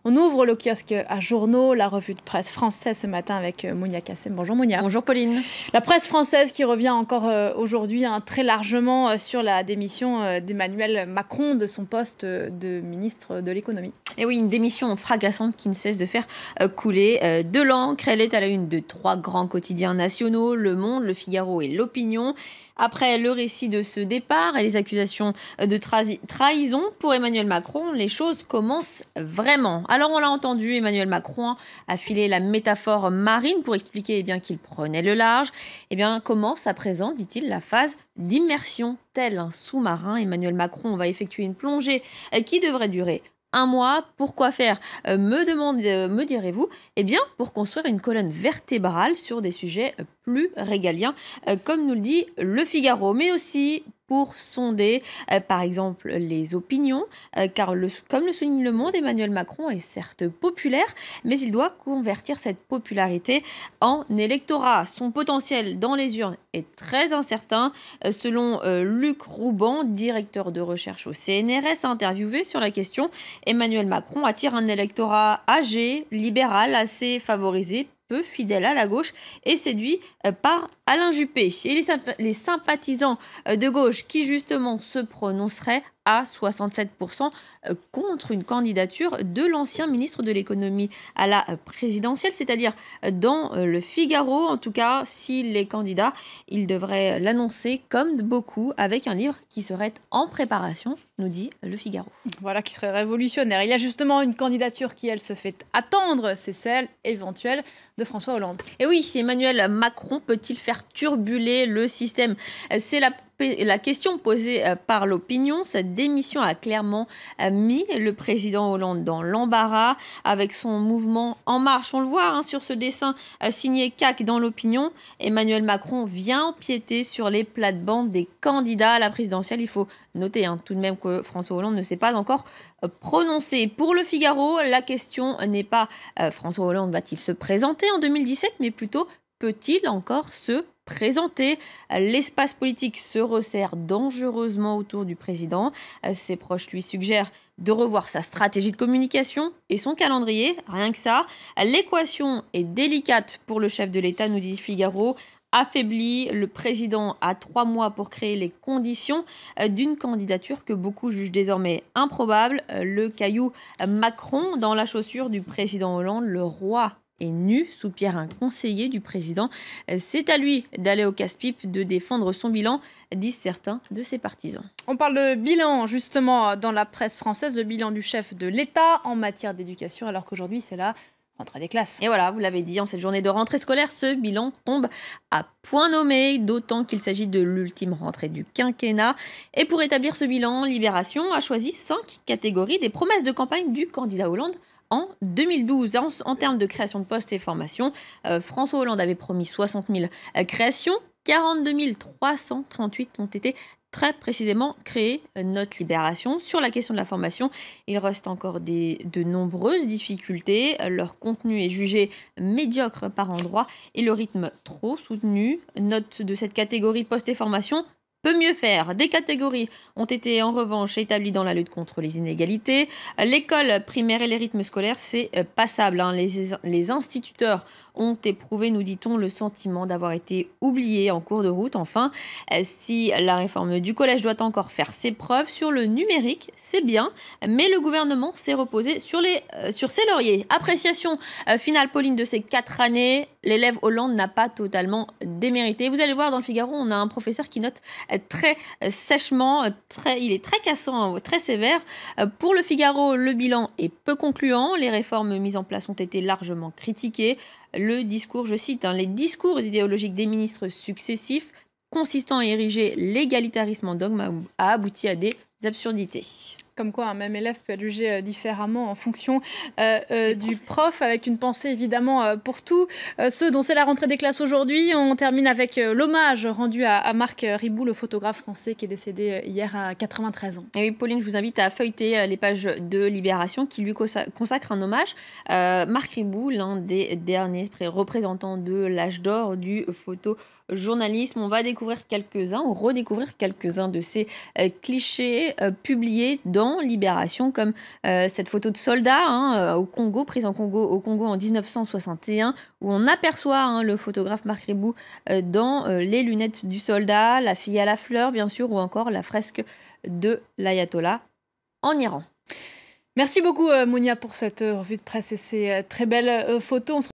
On ouvre le kiosque à journaux, la revue de presse française ce matin avec Mounia Kassem. Bonjour Mounia. Bonjour Pauline. La presse française qui revient encore aujourd'hui très largement sur la démission d'Emmanuel Macron de son poste de ministre de l'économie. Et oui, une démission fracassante qui ne cesse de faire couler de l'encre. Elle est à la une de 3 grands quotidiens nationaux, Le Monde, Le Figaro et L'Opinion. Après le récit de ce départ et les accusations de trahison pour Emmanuel Macron, les choses commencent vraiment. Alors on l'a entendu, Emmanuel Macron a filé la métaphore marine pour expliquer qu'il prenait le large. Commence à présent, dit-il, la phase d'immersion. Tel un sous-marin, Emmanuel Macron va effectuer une plongée qui devrait durer 1 mois. Pourquoi faire, me direz-vous? Pour construire une colonne vertébrale sur des sujets plus régaliens, comme nous le dit Le Figaro, mais aussi pour sonder, par exemple, les opinions, car comme le souligne Le Monde, Emmanuel Macron est certes populaire, mais il doit convertir cette popularité en électorat. Son potentiel dans les urnes est très incertain. Selon Luc Rouban, directeur de recherche au CNRS, interviewé sur la question, Emmanuel Macron attire un électorat âgé, libéral, assez favorisé, peu fidèle à la gauche et séduit par Alain Juppé. Et les sympathisants de gauche qui justement se prononceraient à 67% contre une candidature de l'ancien ministre de l'économie à la présidentielle, c'est-à-dire dans Le Figaro. En tout cas, s'il est candidat, il devrait l'annoncer comme beaucoup avec un livre qui serait en préparation, nous dit Le Figaro. Voilà, qui serait révolutionnaire. Il y a justement une candidature qui, elle, se fait attendre, c'est celle éventuelle de François Hollande. Et oui, Emmanuel Macron peut-il faire turbuler le système? C'est la question posée par l'opinion. Cette démission a clairement mis le président Hollande dans l'embarras avec son mouvement En Marche. On le voit sur ce dessin signé CAC dans l'opinion. Emmanuel Macron vient empiéter sur les plates-bandes des candidats à la présidentielle. Il faut noter tout de même que François Hollande ne s'est pas encore prononcé. Pour Le Figaro, la question n'est pas François Hollande va-t-il se présenter en 2017, mais plutôt peut-il encore se présenter? L'espace politique se resserre dangereusement autour du président. Ses proches lui suggèrent de revoir sa stratégie de communication et son calendrier. Rien que ça. L'équation est délicate pour le chef de l'État, nous dit Figaro. Affaibli, le président a 3 mois pour créer les conditions d'une candidature que beaucoup jugent désormais improbable. Le caillou Macron dans la chaussure du président Hollande, le roi est nu, soupire un conseiller du président. C'est à lui d'aller au casse-pipe, de défendre son bilan, disent certains de ses partisans. On parle de bilan, justement, dans la presse française, le bilan du chef de l'État en matière d'éducation, alors qu'aujourd'hui, c'est la rentrée des classes. Et voilà, vous l'avez dit, en cette journée de rentrée scolaire, ce bilan tombe à point nommé, d'autant qu'il s'agit de l'ultime rentrée du quinquennat. Et pour établir ce bilan, Libération a choisi 5 catégories des promesses de campagne du candidat Hollande en 2012. En termes de création de postes et formation, François Hollande avait promis 60 000 créations. 42 338 ont été très précisément créées, note Libération. Sur la question de la formation, il reste encore de nombreuses difficultés. Leur contenu est jugé médiocre par endroits et le rythme trop soutenu. Note de cette catégorie poste et formation: peut mieux faire. Des catégories ont été en revanche établies dans la lutte contre les inégalités. L'école primaire et les rythmes scolaires, c'est passable. Les instituteurs ont éprouvé, nous dit-on, le sentiment d'avoir été oubliés en cours de route. Enfin, si la réforme du collège doit encore faire ses preuves sur le numérique, c'est bien, mais le gouvernement s'est reposé sur ses lauriers. Appréciation finale, Pauline, de ces 4 années. L'élève Hollande n'a pas totalement démérité. Vous allez voir dans le Figaro, on a un professeur qui note très sèchement, il est très cassant, très sévère. Pour le Figaro, le bilan est peu concluant. Les réformes mises en place ont été largement critiquées. Le discours, je cite, les discours idéologiques des ministres successifs consistant à ériger l'égalitarisme en dogme a abouti à des absurdités. Comme quoi un même élève peut être jugé différemment en fonction du prof, avec une pensée évidemment pour tous ceux dont c'est la rentrée des classes aujourd'hui. On termine avec l'hommage rendu à Marc Ribou, le photographe français qui est décédé hier à 93 ans. Et oui, Pauline, je vous invite à feuilleter les pages de Libération qui lui consacrent un hommage. Marc Ribou, l'un des derniers représentants de l'âge d'or du photojournalisme. On va découvrir quelques-uns ou redécouvrir quelques-uns de ces clichés publiés dans dans Libération, comme cette photo de soldat au Congo, prise au Congo en 1961, où on aperçoit le photographe Marc Ribou dans les lunettes du soldat, la fille à la fleur, bien sûr, ou encore la fresque de l'ayatollah en Iran. Merci beaucoup, Mounia, pour cette revue de presse et ces très belles photos.